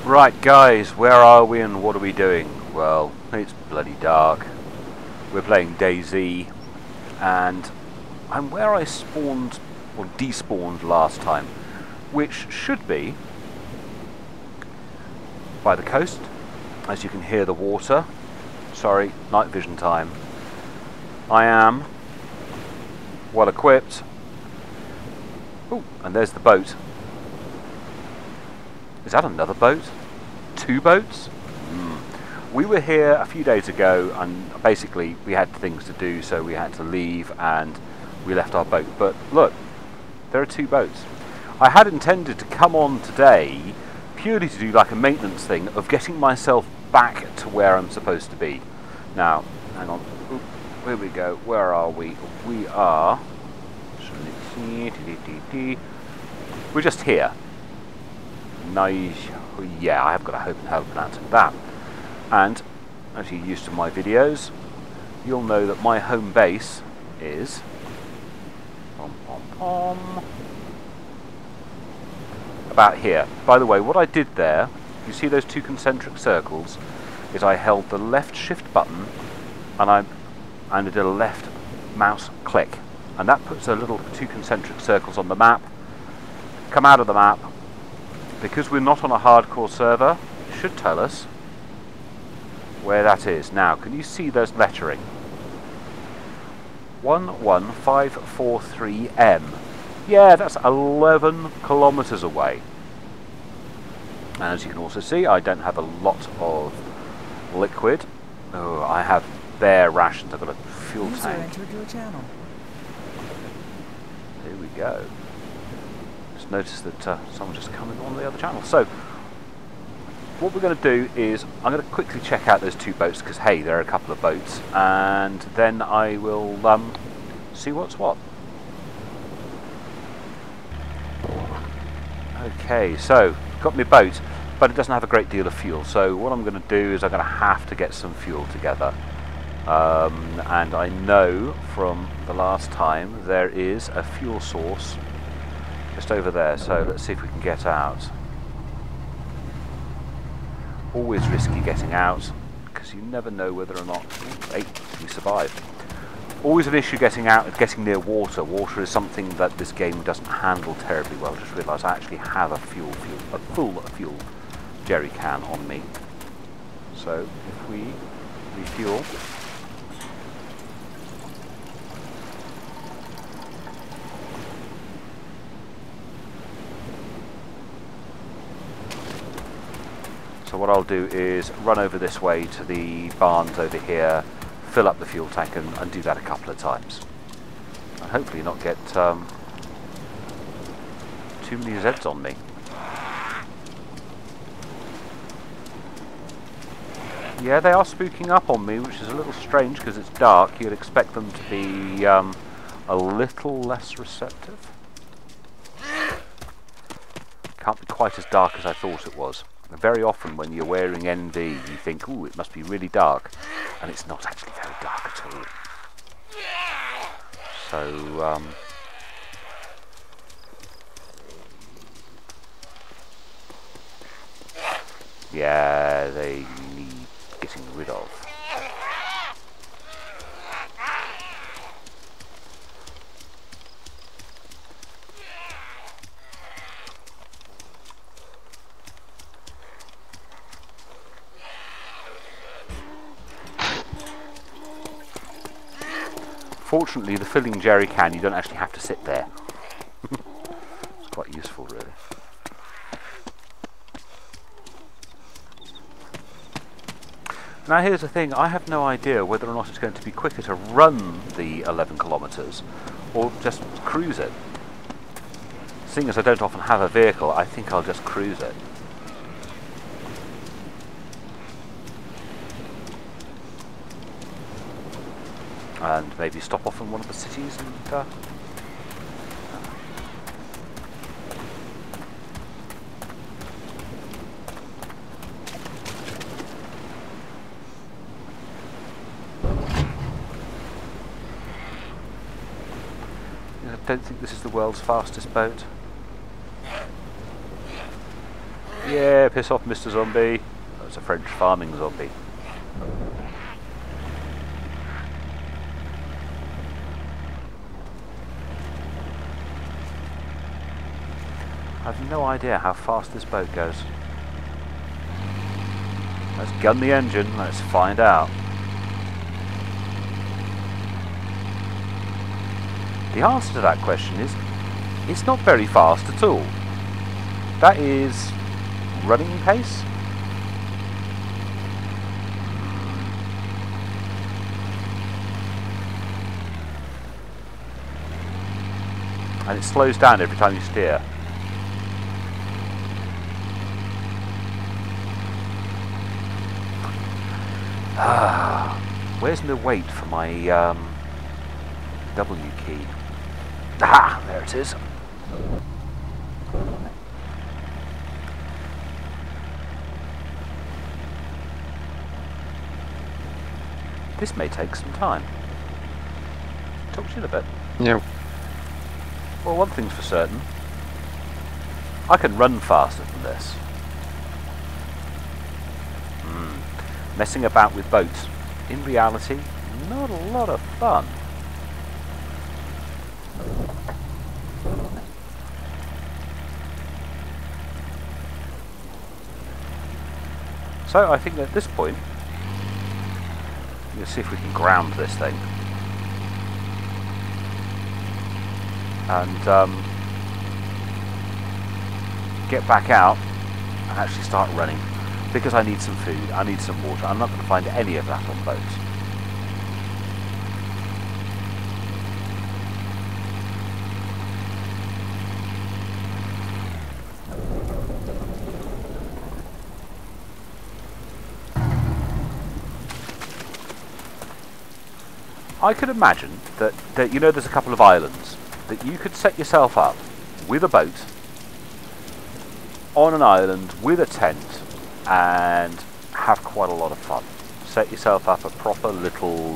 Right guys, where are we and what are we doing? Well, it's bloody dark. We're playing Dayz and I'm where I spawned or despawned last time, which should be by the coast. As you can hear the water. Sorry, night vision time. I am well equipped. Oh, and there's the boat. Is that another boat? Two boats? We were here a few days ago and basically we had things to do, so we had to leave and we left our boat. But look, there are two boats. I had intended to come on today purely to do like a maintenance thing of getting myself back to where I'm supposed to be. Now, hang on. Oop, here we go. Where are we? We are... We're just here. Nice. Yeah, I have got a hope in hell of pronouncing that. And as you're used to my videos, you'll know that my home base is about here. By the way, what I did there, you see those two concentric circles, is I held the left shift button and I did a left mouse click, and that puts a little two concentric circles on the map. Come out of the map. Because we're not on a hardcore server, it should tell us where that is. Now, can you see those lettering? 11543M. Yeah, that's 11 kilometers away. And as you can also see, I don't have a lot of liquid. Oh, I have bare rations. I've got a fuel tank. Here we go. Notice that someone just coming on the other channel. So what we're going to do is I'm going to quickly check out those two boats because hey, there are a couple of boats, and then I will see what's what. Okay, so got my boat, but it doesn't have a great deal of fuel, so what I'm going to do is I'm going to have to get some fuel together, and I know from the last time there is a fuel source just over there, so let's see if we can get out. Always risky getting out, because you never know whether or not... Hey, we survived. Always an issue getting out and getting near water. Water is something that this game doesn't handle terribly well. Just realised I actually have a full fuel jerry can on me. So if we refuel... So what I'll do is run over this way to the barns over here, fill up the fuel tank and do that a couple of times. And hopefully not get too many Zeds on me. Yeah, they are spooking up on me, which is a little strange because it's dark. You'd expect them to be a little less receptive. Can't be quite as dark as I thought it was. Very often when you're wearing NV, you think, ooh, it must be really dark, and it's not actually very dark at all. So, yeah, they need getting rid of. Fortunately, the filling jerry can, you don't actually have to sit there. It's quite useful, really. Now here's the thing, I have no idea whether or not it's going to be quicker to run the 11 kilometers or just cruise it. Seeing as I don't often have a vehicle, I think I'll just cruise it. And maybe stop off in one of the cities and I don't think this is the world's fastest boat. Yeah, piss off, Mr. Zombie. That's a French farming zombie. I have no idea how fast this boat goes. Let's gun the engine, let's find out. The answer to that question is, it's not very fast at all. That is running pace. And it slows down every time you steer. Where's the weight for my W key? Ah, there it is. This may take some time. Talk to you in a bit. Yeah. Well, one thing's for certain. I can run faster than this. Messing about with boats, in reality, not a lot of fun. So I think at this point, let's see if we can ground this thing. And get back out and actually start running. Because I need some food, I need some water. I'm not going to find any of that on boats. I could imagine that you know, there's a couple of islands that you could set yourself up with a boat on an island with a tent and have quite a lot of fun. Set yourself up a proper little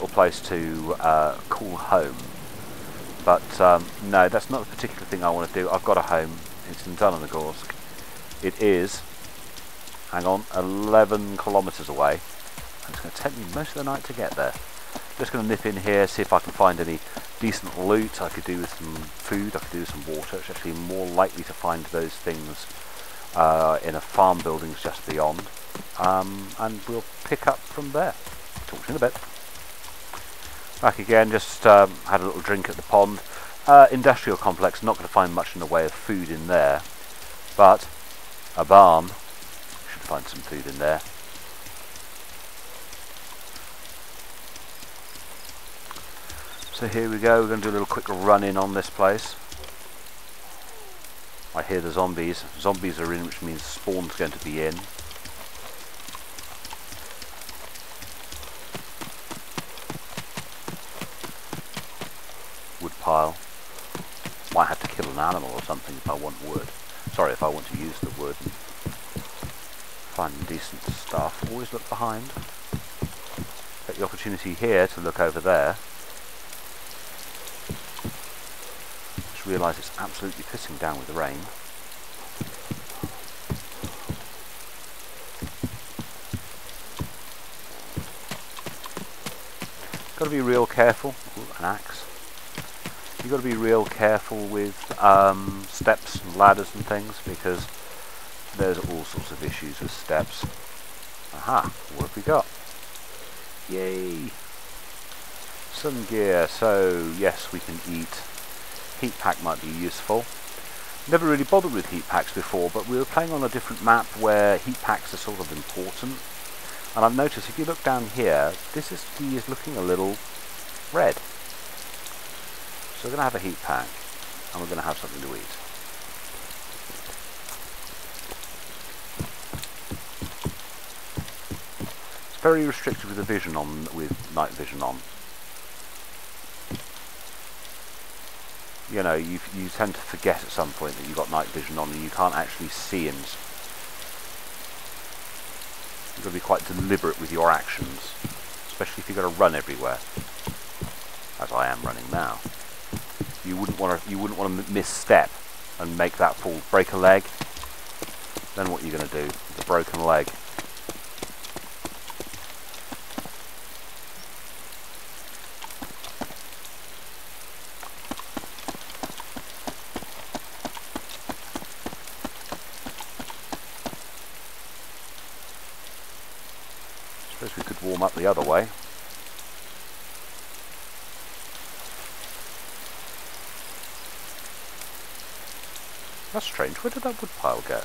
place to call home. But no, that's not the particular thing I want to do. I've got a home. It's in Zelenogorsk. It is, hang on, 11 kilometres away. And it's going to take me most of the night to get there. Just going to nip in here, see if I can find any decent loot. I could do with some food, I could do with some water. It's actually more likely to find those things in a farm buildings just beyond. And we'll pick up from there. Talk to you in a bit. Back again, just had a little drink at the pond. Industrial complex, not going to find much in the way of food in there. But a barn, should find some food in there. So here we go, we're going to do a little quick run in on this place. I hear the zombies. Zombies are in, which means spawn's going to be in. Wood pile. Might have to kill an animal or something if I want wood. Sorry, if I want to use the wood. Find decent stuff. Always look behind. Take the opportunity here to look over there. Realise it's absolutely pissing down with the rain. Got to be real careful. Ooh, an axe. You've got to be real careful with steps and ladders and things, because there's all sorts of issues with steps. Aha, what have we got? Yay! Some gear. So yes, we can eat. Heat pack might be useful. Never really bothered with heat packs before, but we were playing on a different map where heat packs are sort of important. And I've noticed if you look down here, this is looking a little red. So we're going to have a heat pack, and we're going to have something to eat. It's very restricted with the vision on, with night vision on. You know, you tend to forget at some point that you've got night vision on and you can't actually see him. You've got to be quite deliberate with your actions, especially if you've got to run everywhere, as I am running now. You wouldn't want to misstep and make that fall. Break a leg. Then what are you going to do with the broken leg? Suppose we could warm up the other way. That's strange. Where did that wood pile go?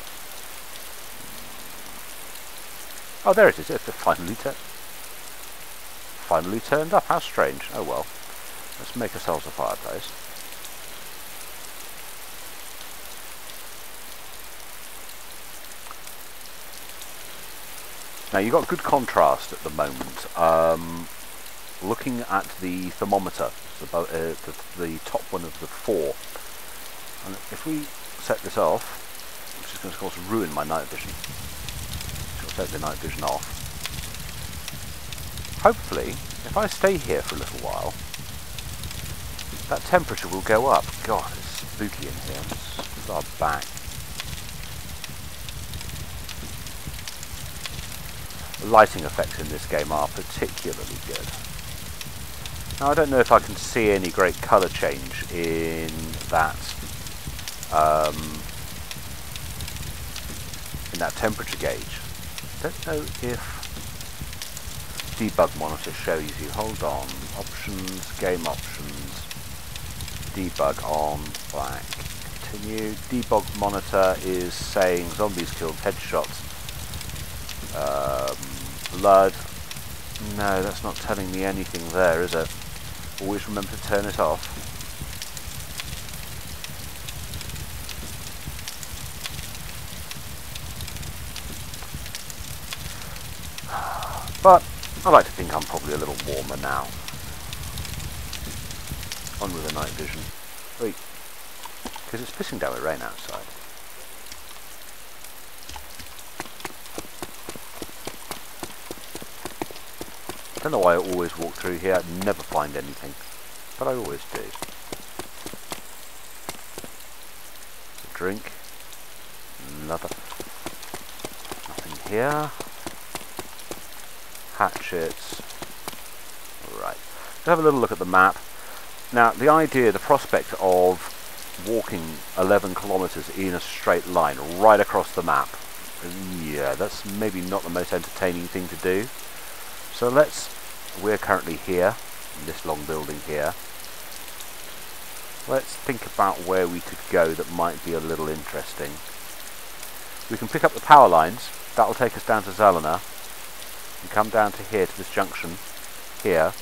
Oh, there it is. It finally turned up. How strange. Oh well. Let's make ourselves a fireplace. Now you've got good contrast at the moment. Looking at the thermometer, it's about the top one of the 4. And if we set this off, which is going to, of course, ruin my night vision. So I'll take the night vision off. Hopefully, if I stay here for a little while, that temperature will go up. God, it's spooky in here. Let's start back. The lighting effects in this game are particularly good. Now, I don't know if I can see any great colour change in that temperature gauge. Don't know if debug monitor shows you. Hold on. Options, game options, debug on, black. Continue. Debug monitor is saying zombies killed, headshots, blood. No, that's not telling me anything there, is it? Always remember to turn it off. But I like to think I'm probably a little warmer now. On with the night vision. Wait, because it's pissing down with rain outside. I don't know why I always walk through here, I never find anything, but I always do. A drink, nothing here. Hatchets. Right. Let's have a little look at the map. Now, the idea, the prospect of walking 11 kilometers in a straight line right across the map, yeah, that's maybe not the most entertaining thing to do. So we're currently here, in this long building here. Let's think about where we could go that might be a little interesting. We can pick up the power lines. That'll take us down to Zelena. You come down to here, to this junction here.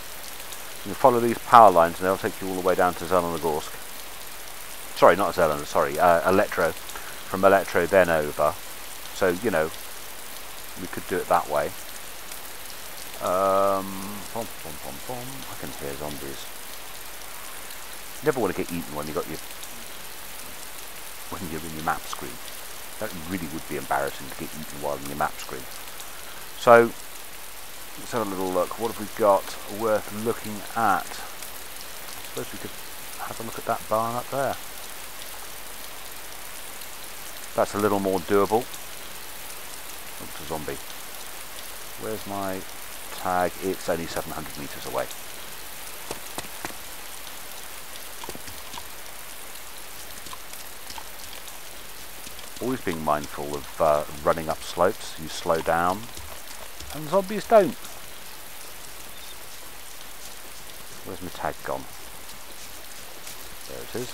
You follow these power lines and they'll take you all the way down to Zelenogorsk. Sorry, not Zelena, sorry, Electro. From Electro then over. So, you know, we could do it that way. I can hear zombies. You never want to get eaten when you're in your map screen. That really would be embarrassing to get eaten while in your map screen. So let's have a little look. What have we got worth looking at? I suppose we could have a look at that barn up there. That's a little more doable. Oh, it's a zombie. Where's my tag? It's only 700 meters away. Always being mindful of running up slopes. You slow down, and zombies don't. Where's my tag gone? There it is.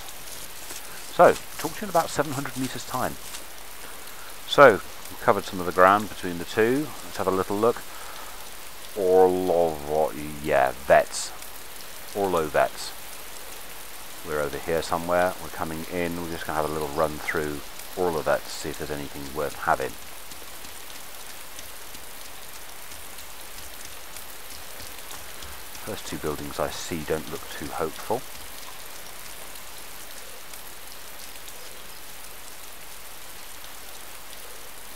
So, talk to you in about 700 meters time. So, we've covered some of the ground between the two. Let's have a little look. Vets. Orlo Vets. We're over here somewhere. We're coming in. We're just going to have a little run through Orlo Vets to see if there's anything worth having. First two buildings I see don't look too hopeful.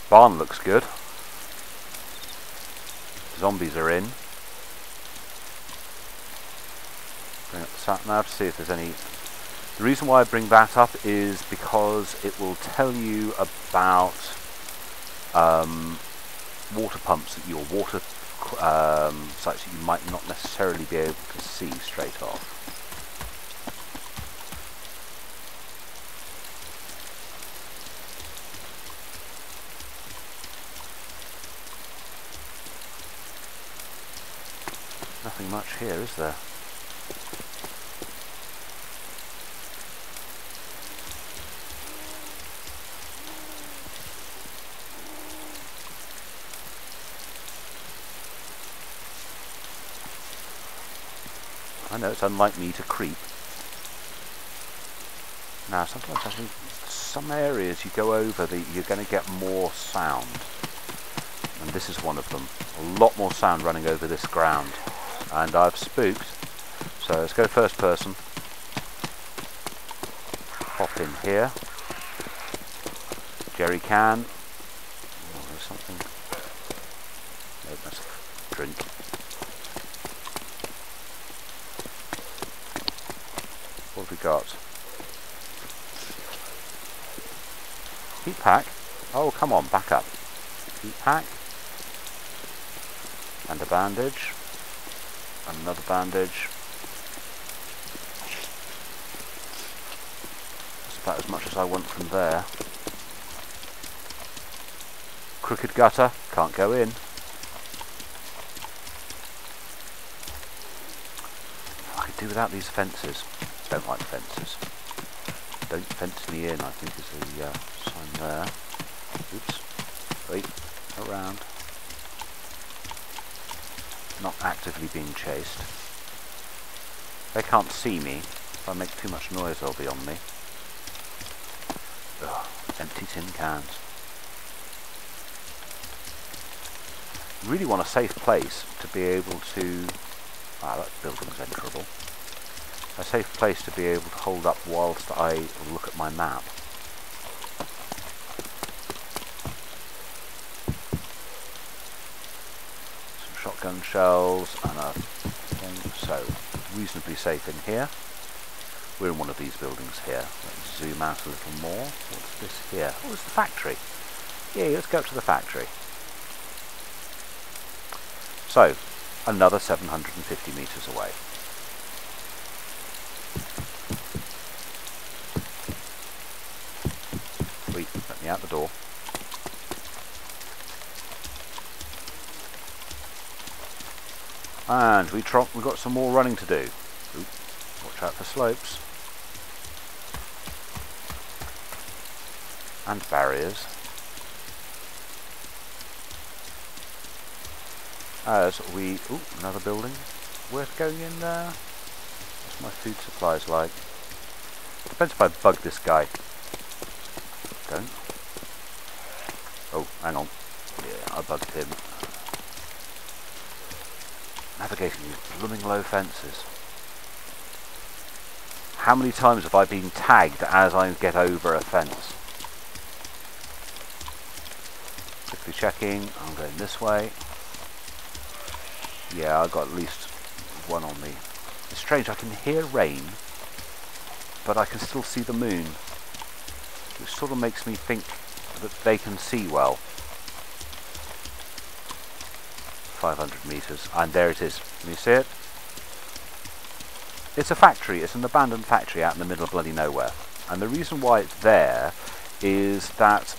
Barn looks good. Zombies are in. Bring up the sat nav, see if there's any The reason why I bring that up is because it will tell you about water pumps that your water sites that you might not necessarily be able to see straight off. Nothing much here, is there? I know it's unlike me to creep. Now, sometimes I think some areas you go over, you're going to get more sound. And this is one of them. A lot more sound running over this ground. And I've spooked. So let's go first person. Pop in here. Jerry can. Oh, there's something. No, that's a drink. What have we got? Heat pack? Oh, come on, back up. Heat pack. And a bandage. Another bandage. That's about as much as I want from there. Crooked gutter, can't go in. I could do without these fences. Don't like fences. Don't fence me in, I think is the sign there. Oops. Wait, around. Not actively being chased. They can't see me. If I make too much noise, they'll be on me. Ugh, empty tin cans. Really want a safe place to be able to... Ah, that building's enterable. A safe place to be able to hold up whilst I look at my map. Some shotgun shells and a thing, so reasonably safe in here. We're in one of these buildings here. Let's zoom out a little more. What's this here? Oh, it's the factory. Yeah, let's go to the factory. So, another 750 metres away. Wait, let me out the door. And we've got some more running to do. Oop, watch out for slopes. And barriers. As we... Ooh, another building. Worth going in there. What's my food supplies like? Depends if I bug this guy. Don't. Oh, hang on. Yeah, I bugged him. Navigating these blooming low fences. How many times have I been tagged as I get over a fence? Quickly checking. I'm going this way. Yeah, I got at least one on me. It's strange, I can hear rain, but I can still see the moon, which sort of makes me think that they can see well. 500 metres, and there it is. Can you see it? It's a factory, it's an abandoned factory out in the middle of bloody nowhere. And the reason why it's there is that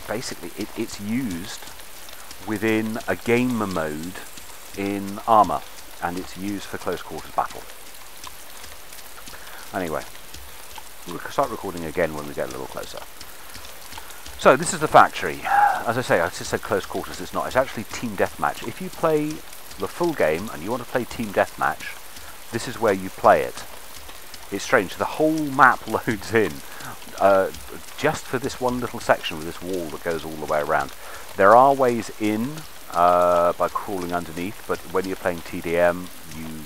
basically it's used within a game mode in Armour, and it's used for close quarters battle. Anyway, we'll start recording again when we get a little closer. So this is the factory. As I say, I just said close quarters, it's not. It's actually team deathmatch. If you play the full game and you want to play team deathmatch, this is where you play it. It's strange, the whole map loads in just for this one little section with this wall that goes all the way around. There are ways in by crawling underneath, but when you're playing TDM you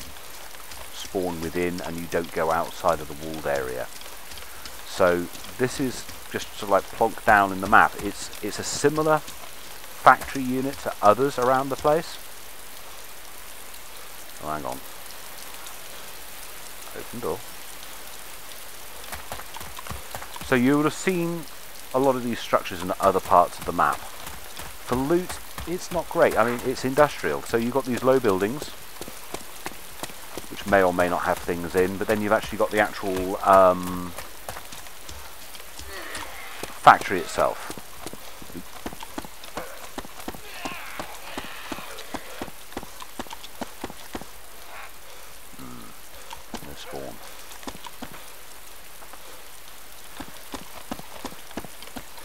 spawn within and you don't go outside of the walled area. So this is just sort of like plonked down in the map. It's a similar factory unit to others around the place. Oh, hang on. Open door. So you would have seen a lot of these structures in other parts of the map. For loot, it's not great. I mean, it's industrial, so you've got these low buildings, which may or may not have things in, but then you've actually got the actual factory itself. No spawn.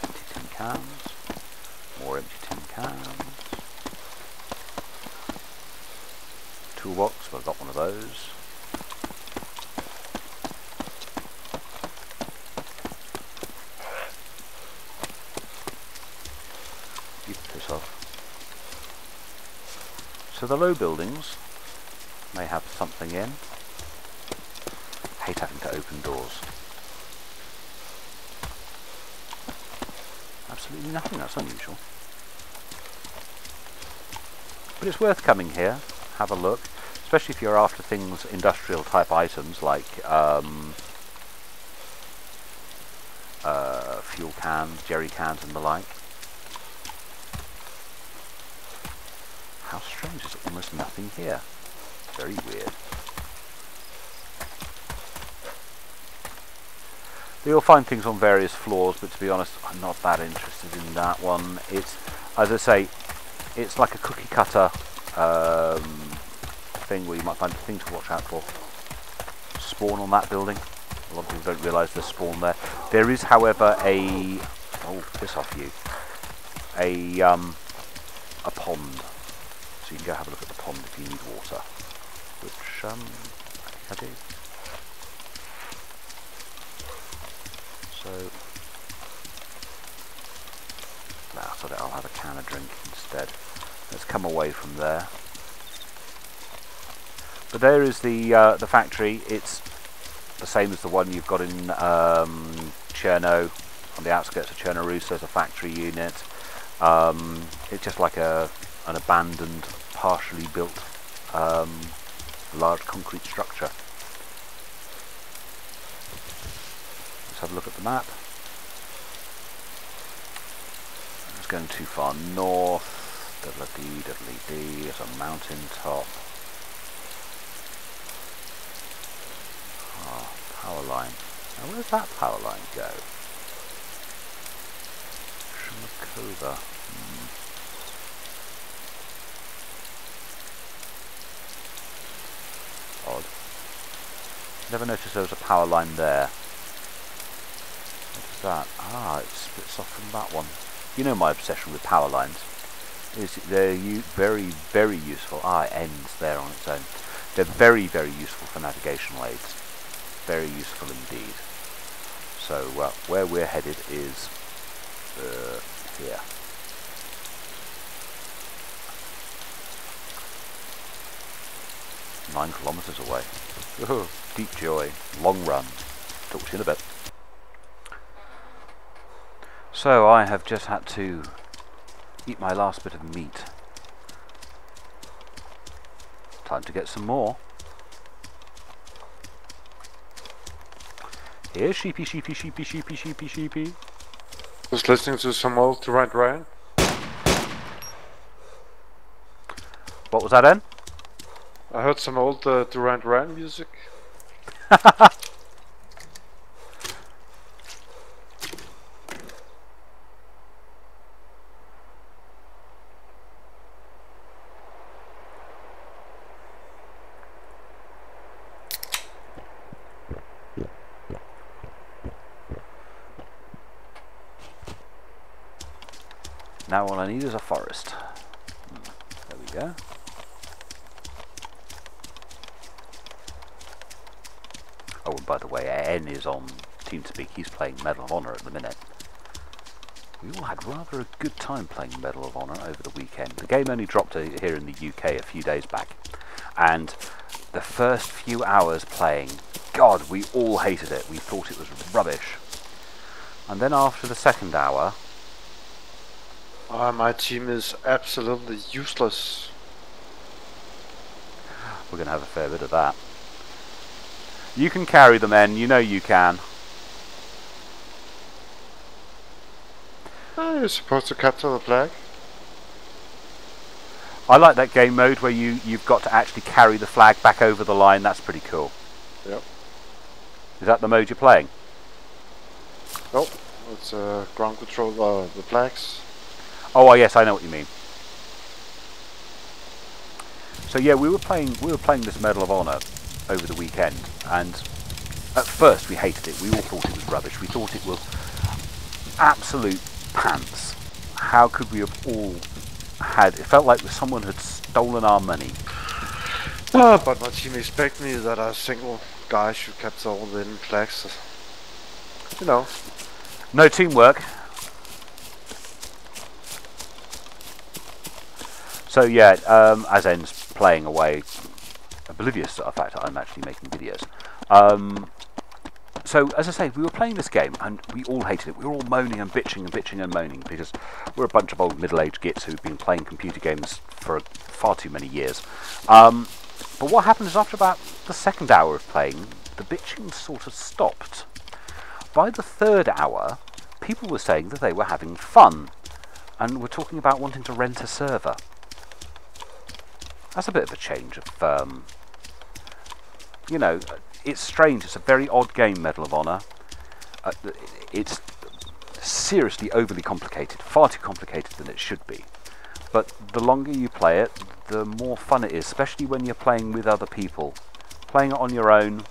Empty tin cans. More empty tin cans. Toolbox, well, I've got one of those. You piss off. So the low buildings may have something in. Hate having to open doors. Absolutely nothing, that's unusual. But it's worth coming here, have a look, especially if you're after things, industrial type items like fuel cans, jerry cans and the like. How strange, there's almost nothing here. Very weird. You'll find things on various floors, but to be honest, I'm not that interested in that one. It's, as I say, it's like a cookie cutter thing where you might find a thing to watch out for. Spawn on that building. A lot of people don't realise there's spawn there. There is, however, a piss off you. A pond, so you can go have a look at the pond if you need water, which I think I do. So, I'll have a can of drink instead. Let's come away from there. But there is the factory. It's the same as the one you've got in Cherno, on the outskirts of Cherno-Rus. There's a factory unit. It's just like an abandoned, partially built, large concrete structure. Let's have a look at the map. It's going too far north. Diddly-dee, diddly-dee. There's a mountain top. Oh, power line. Now where's that power line go? Shumakova. Odd. Never noticed there was a power line there. What is that? Ah, it splits off from that one. You know my obsession with power lines. They're very, very useful. It ends there on its own. They're very, very useful for navigational aids. Very useful indeed. So where we're headed is here. Nine kilometres away. Woohoo, deep joy, long run. Talk to you in a bit. So I have just had to eat my last bit of meat. Time to get some more. Here's sheepy, sheepy, sheepy, sheepy, sheepy, sheepy. Just listening to some old Durant Ryan. What was that, N? I heard some old Durant Ryan music. Now all I need is a forest. There we go. Oh, and by the way, N is on TeamSpeak. He's playing Medal of Honor at the minute. We all had rather a good time playing Medal of Honor over the weekend. The game only dropped here in the UK a few days back. And the first few hours playing, God, we all hated it. We thought it was rubbish. And then after the second hour... My team is absolutely useless. We're going to have a fair bit of that. You can carry the men, you know you can. Oh, you're supposed to capture the flag. I like that game mode where you've got to actually carry the flag back over the line. That's pretty cool. Yep. Is that the mode you're playing? Nope. It's ground control. The flags. Oh, yes, I know what you mean. So yeah, we were playing this Medal of Honor over the weekend, and at first we hated it. We all thought it was rubbish. We thought it was absolute pants. How could we have all had? It felt like someone had stolen our money. But my team expect me that a single guy should capture all the hidden flags. You know. No teamwork. So yeah, as ends playing away, oblivious of the fact that I'm actually making videos. So as I say, we were playing this game and we all hated it. We were all moaning and bitching and bitching and moaning because we're a bunch of old middle-aged gits who've been playing computer games for far too many years. But what happened is after about the second hour of playing, the bitching sort of stopped. By the third hour, people were saying that they were having fun and were talking about wanting to rent a server. That's a bit of a change of, you know, it's strange. It's a very odd game, Medal of Honor. It's seriously overly complicated, far too complicated than it should be. But the longer you play it, the more fun it is, especially when you're playing with other people. Playing it on your own,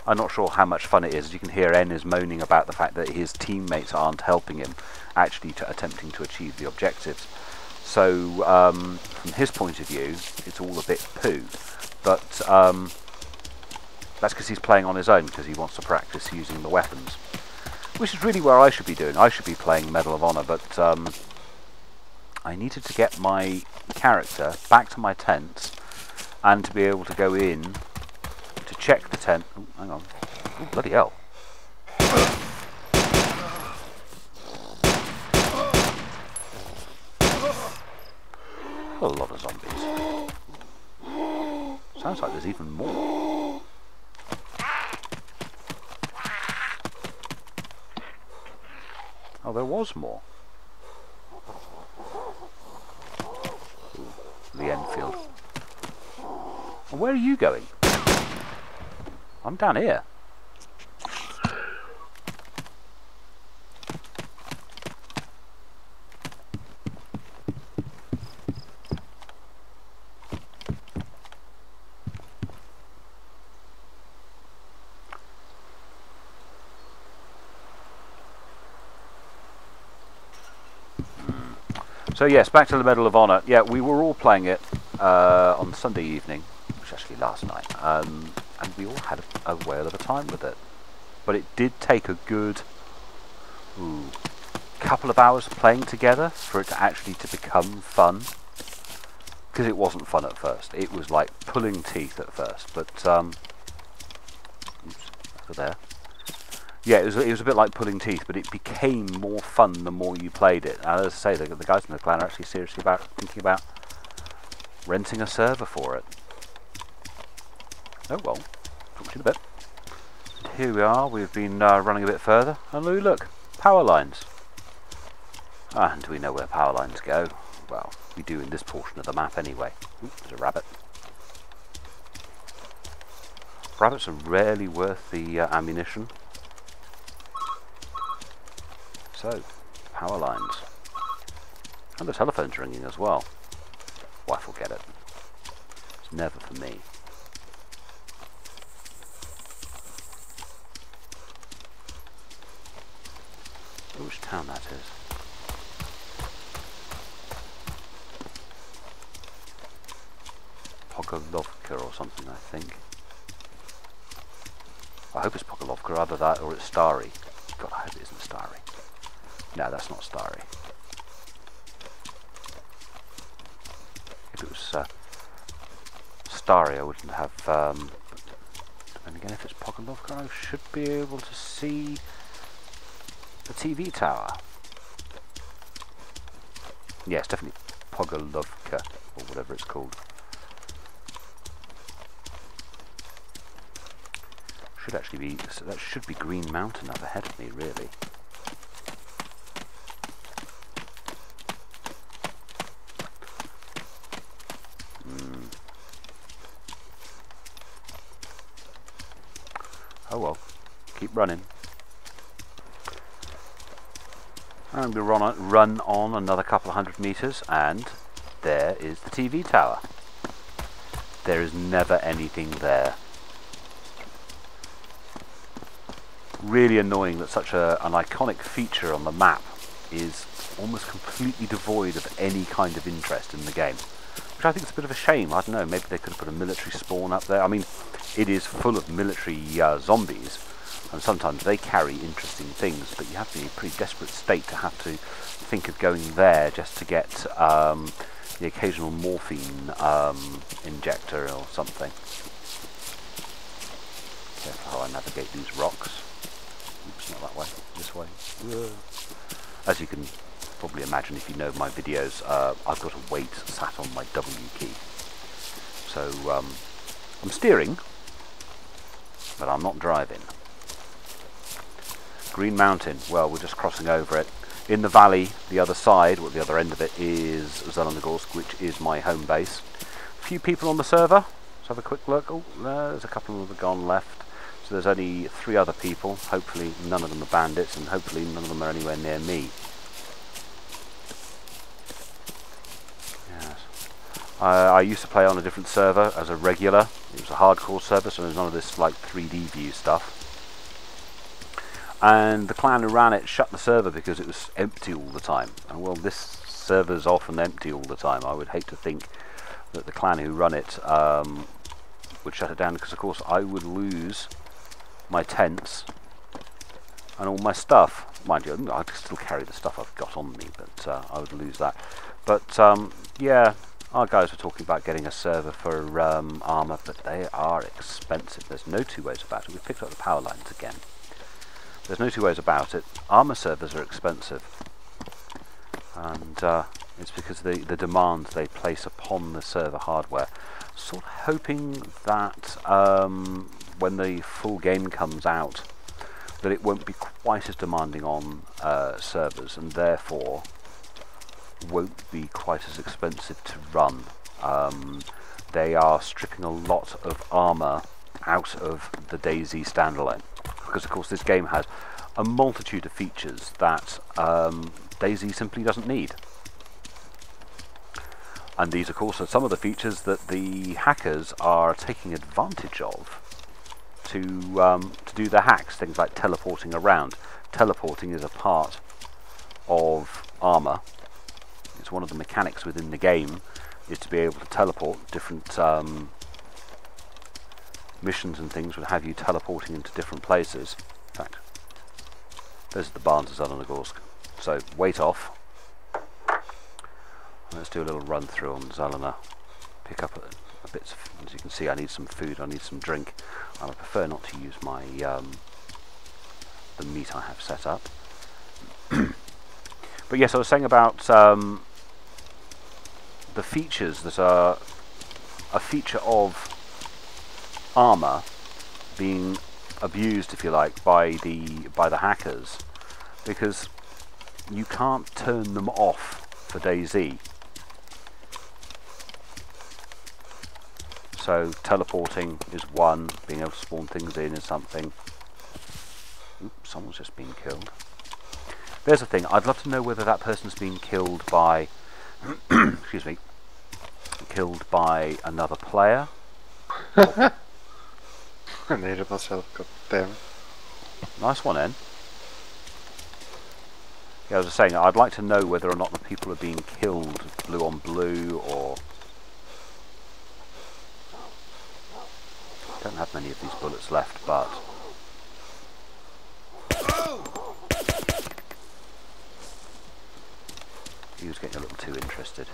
I'm not sure how much fun it is. As you can hear, N is moaning about the fact that his teammates aren't helping him, actually attempting to achieve the objectives. So, from his point of view, it's all a bit poo. But that's because he's playing on his own, because he wants to practice using the weapons. Which is really where I should be doing. I should be playing Medal of Honor, but I needed to get my character back to my tents, and to be able to go in to check the tent. Oh, hang on. Oh, bloody hell. A lot of zombies. Sounds like there's even more. Oh, there was more. Ooh, the Enfield. Well, where are you going? I'm down here. So yes, back to the Medal of Honor. Yeah, we were all playing it on Sunday evening, which was actually last night, and we all had a whale of a time with it. But it did take a good couple of hours playing together for it to actually become fun. Because it wasn't fun at first. It was like pulling teeth at first. But oops, over there. Yeah, it was a bit like pulling teeth, but it became more fun the more you played it. And as I say, the guys in the clan are actually seriously thinking about renting a server for it. Oh well, talk to you in a bit. And here we are, we've been running a bit further, and look, power lines. And do we know where power lines go? Well, we do in this portion of the map anyway. Ooh, there's a rabbit. Rabbits are rarely worth the ammunition. So, power lines. And the telephone's ringing as well. Wife will get it. It's never for me. Which town that is. Pogolovka or something, I think. I hope it's Pogolovka, either that or it's Starry. God, I hope it isn't Starry. No, that's not Starry. If it was Starry, I wouldn't have... and again, if it's Pogolovka, I should be able to see the TV tower. Yeah, it's definitely Pogolovka, or whatever it's called. Should actually be... So that should be Green Mountain up ahead of me, really. keep running. And we run on another couple of 100 meters, and there is the TV tower. There is never anything there. Really annoying that such an iconic feature on the map is almost completely devoid of any kind of interest in the game, which I think is a bit of a shame. I don't know, maybe they could have put a military spawn up there. I mean, it is full of military zombies, and sometimes they carry interesting things, but you have to be in a pretty desperate state to have to think of going there just to get the occasional morphine injector or something. Careful how I navigate these rocks. Oops, not that way, this way. As you can probably imagine if you know my videos, I've got a weight sat on my W key. So I'm steering, but I'm not driving. Green Mountain, well, we're just crossing over it. In the valley, the other side, or the other end of it, is Zelenogorsk, which is my home base. A few people on the server. Let's have a quick look. Oh, there's a couple that have gone left. So there's only 3 other people. Hopefully none of them are bandits, and hopefully none of them are anywhere near me. Yes. I used to play on a different server as a regular. It was a hardcore server, so there's none of this like 3D view stuff. And the clan who ran it shut the server because it was empty all the time. And well, this server's often empty all the time. I would hate to think that the clan who run it would shut it down, because of course I would lose my tents and all my stuff. Mind you, I'd still carry the stuff I've got on me, but I would lose that. But yeah, our guys were talking about getting a server for armour, but they are expensive. There's no two ways about it. We've picked up the power lines again. There's no two ways about it. Armour servers are expensive, and it's because the demands they place upon the server hardware. Sort of hoping that when the full game comes out, that it won't be quite as demanding on servers, and therefore won't be quite as expensive to run. They are stripping a lot of armour out of the Dayz standalone, because of course this game has a multitude of features that Dayz simply doesn't need. And these of course are some of the features that the hackers are taking advantage of to do their hacks, things like teleporting around. Teleporting is a part of armour. It's one of the mechanics within the game, is to be able to teleport. Different missions and things would have you teleporting into different places. In fact, those are the barns of Zelenogorsk. So weight off. Let's do a little run through on Zelena. Pick up a bit of, as you can see, I need some food, I need some drink. I would prefer not to use my the meat I have set up. But yes, I was saying about the features that are a feature of armour being abused, if you like, by the hackers, because you can't turn them off for Dayz. So teleporting is one, being able to spawn things in is something. Oops, someone's just been killed. There's the thing, I'd love to know whether that person's been killed by excuse me, killed by another player. I needed myself, god damn it. Nice one, En. Yeah, as I was saying, I'd like to know whether or not the people are being killed blue on blue, or... I don't have many of these bullets left, but... He was getting a little too interested.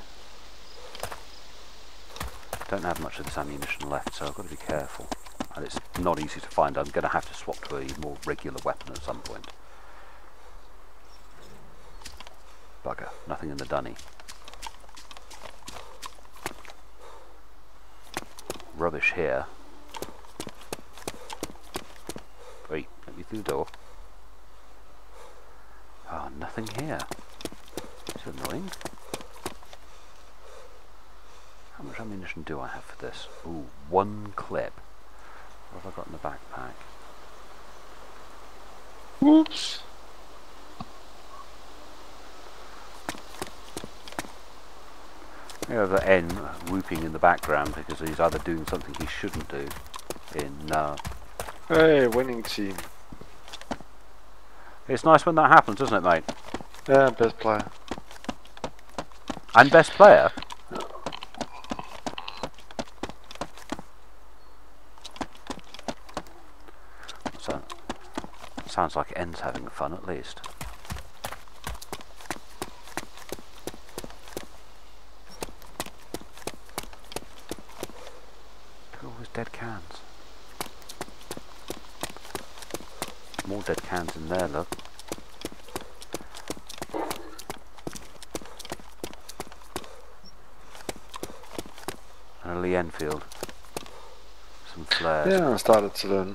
Don't have much of this ammunition left, so I've got to be careful. And it's not easy to find. I'm going to have to swap to a more regular weapon at some point. Bugger, nothing in the dunny. Rubbish here. Wait, let me through the door. Oh, nothing here. It's annoying. How much ammunition do I have for this? Ooh, 1 clip. What have I got in the backpack? Oops. You know, the N whooping in the background because he's either doing something he shouldn't do in... Hey, winning team. It's nice when that happens, isn't it, mate? Yeah, best player. And best player? So, sounds like N's having fun at least. Look at all those dead cans. More dead cans in there, look. And a Lee Enfield. Some flares. Yeah, I started to learn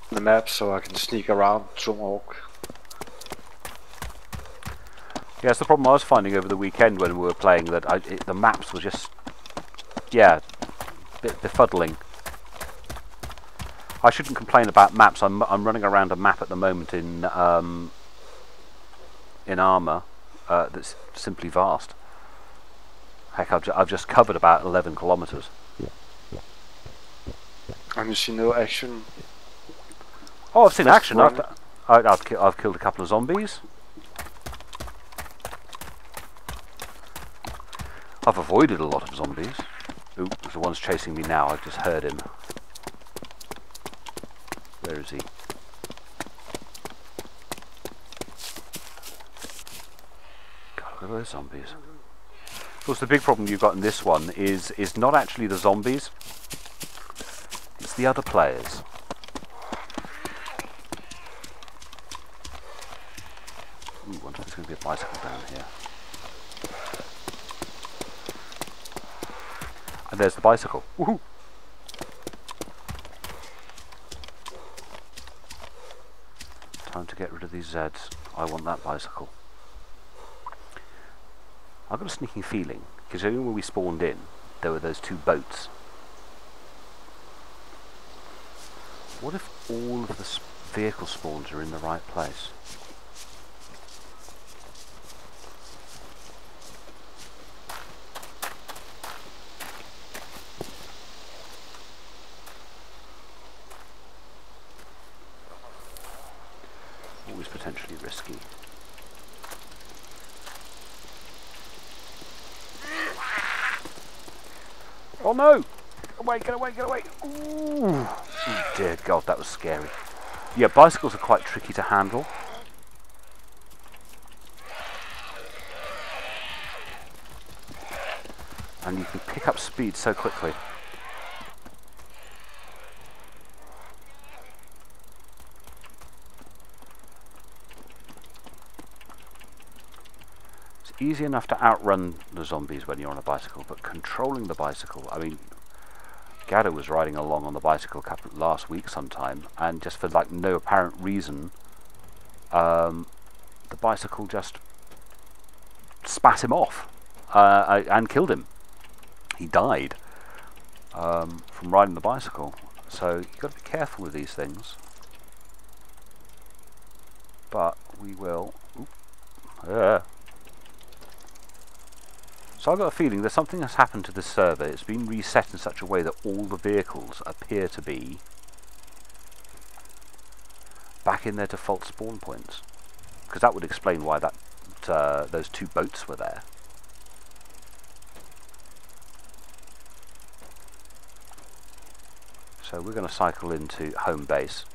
the map so I can sneak around Tomahawk. Yeah, it's the problem I was finding over the weekend when we were playing, that the maps were just, yeah, a bit befuddling. I shouldn't complain about maps. I'm running around a map at the moment in Armour that's simply vast. Heck, I've just covered about 11 kilometres. And you see no action? Oh, I've seen Just action. run. I've killed a couple of zombies. I've avoided a lot of zombies. Ooh, there's the one's chasing me now. I've just heard him. Where is he? God, look at those zombies. Of course, the big problem you've got in this one is not actually the zombies. It's the other players. Ooh, I wonder if there's going to be a bicycle down here. And there's the bicycle. Woohoo! Time to get rid of these Zeds. I want that bicycle. I've got a sneaking feeling, because only when we spawned in, there were those two boats. What if all of the vehicle spawns are in the right place? Always potentially risky. Oh no! Get away, get away, get away! Ooh. Oh dear God, that was scary. Yeah, bicycles are quite tricky to handle. And you can pick up speed so quickly. It's easy enough to outrun the zombies when you're on a bicycle, but controlling the bicycle, I mean, Gadda was riding along on the bicycle last week sometime, and just for like no apparent reason, the bicycle just spat him off and killed him. He died from riding the bicycle. So you've got to be careful with these things. But we will. So I've got a feeling that something has happened to this server. It's been reset in such a way that all the vehicles appear to be back in their default spawn points. Because that would explain why those two boats were there. So we're going to cycle into home base.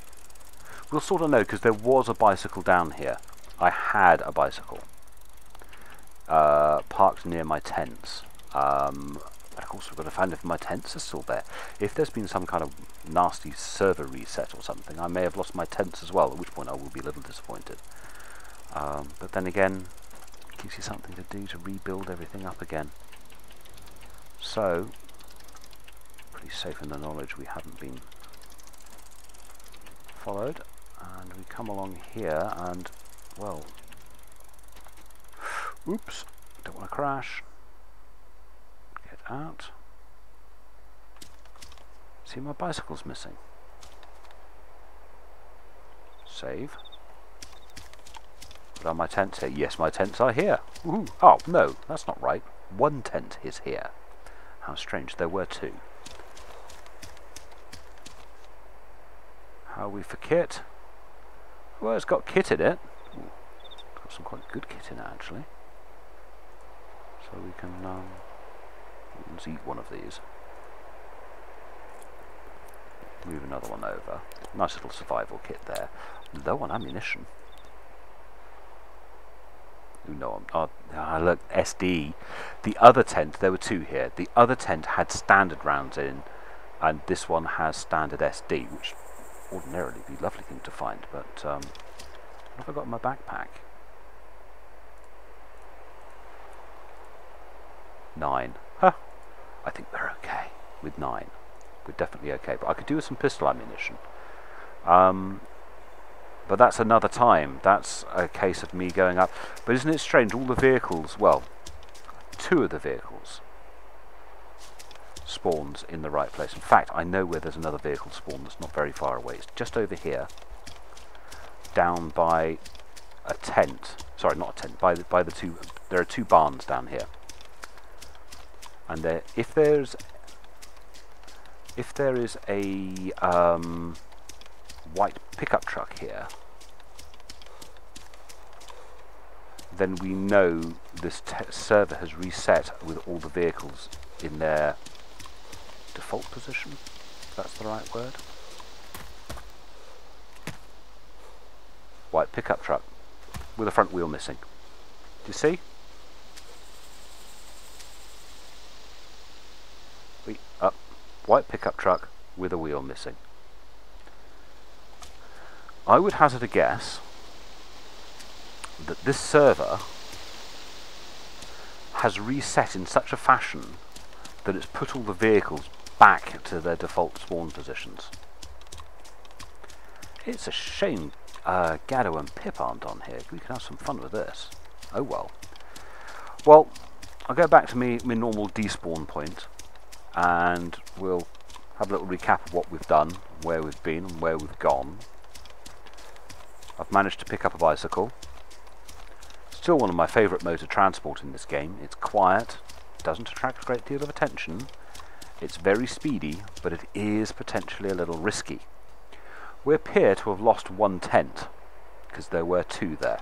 We'll sort of know, because there was a bicycle down here. I had a bicycle parked near my tents. Of course, we've got to find if my tents are still there. If there's been some kind of nasty server reset or something, I may have lost my tents as well, at which point I will be a little disappointed. But then again, it gives you something to do to rebuild everything up again. So, pretty safe in the knowledge we haven't been followed. And we come along here and, well, oops, don't want to crash. Get out. See, my bicycle's missing. Save. But are my tents here? Yes, my tents are here. Woohoo. Oh, no, that's not right. One tent is here. How strange, there were two. How are we for kit? Well, it's got kit in it. Ooh, it's got some quite good kit in it, actually. So we can let's eat one of these. Move another one over. Nice little survival kit there. Low on ammunition. Ooh, no, look, SD. The other tent, there were two here. The other tent had standard rounds in, and this one has standard SD, which ordinarily be a lovely thing to find, but what have I got in my backpack? 9. Huh. I think we're okay with 9. We're definitely okay, but I could do with some pistol ammunition. But that's another time. That's a case of me going up. But isn't it strange, all the vehicles, well, 2 of the vehicles spawns in the right place. In fact, I know where there's another vehicle spawn that's not very far away. It's just over here, down by a tent. Sorry, not a tent. By the two. There are 2 barns down here, and there, if there is a white pickup truck here, then we know this server has reset with all the vehicles in their default position, if that's the right word. White pickup truck with a front wheel missing. Do you see? Up. White pickup truck with a wheel missing. I would hazard a guess that this server has reset in such a fashion that it's put all the vehicles back to their default spawn positions. It's a shame Gaddo and Pip aren't on here. We can have some fun with this. Oh well. Well, I'll go back to my normal despawn point, and we'll have a little recap of what we've done, where we've been and where we've gone. I've managed to pick up a bicycle. Still one of my favourite modes of transport in this game. It's quiet, doesn't attract a great deal of attention, it's very speedy, but it is potentially a little risky. We appear to have lost 1 tent, because there were 2 there,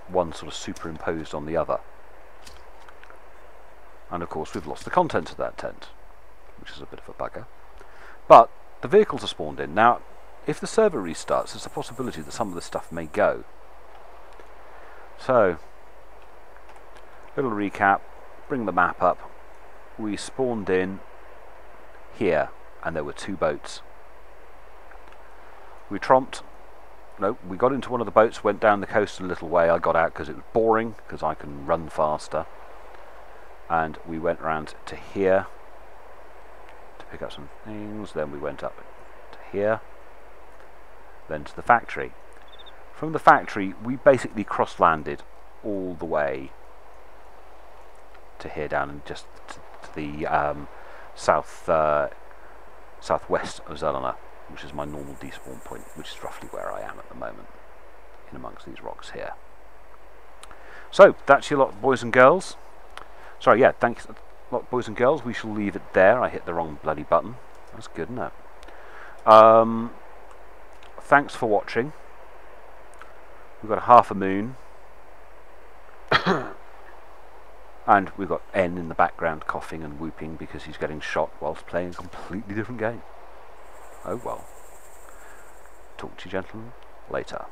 one sort of superimposed on the other. And of course we've lost the contents of that tent, which is a bit of a bugger. But the vehicles are spawned in. Now, if the server restarts, there's a possibility that some of the stuff may go. So, little recap, bring the map up. We spawned in here, and there were 2 boats. We tromped. No, we got into one of the boats, went down the coast a little way. I got out because it was boring, because I can run faster. And we went round to here to pick up some things. Then we went up to here, then to the factory. From the factory, we basically cross-landed all the way to here down, and just to the southwest of Zelena, which is my normal despawn point, which is roughly where I am at the moment, in amongst these rocks here. So, that's your lot, boys and girls. Sorry, yeah, thanks a lot, boys and girls. We shall leave it there. I hit the wrong bloody button. That's good, isn't it? Thanks for watching. We've got a half a moon. And we've got N in the background coughing and whooping because he's getting shot whilst playing a completely different game. Oh well. Talk to you gentlemen later.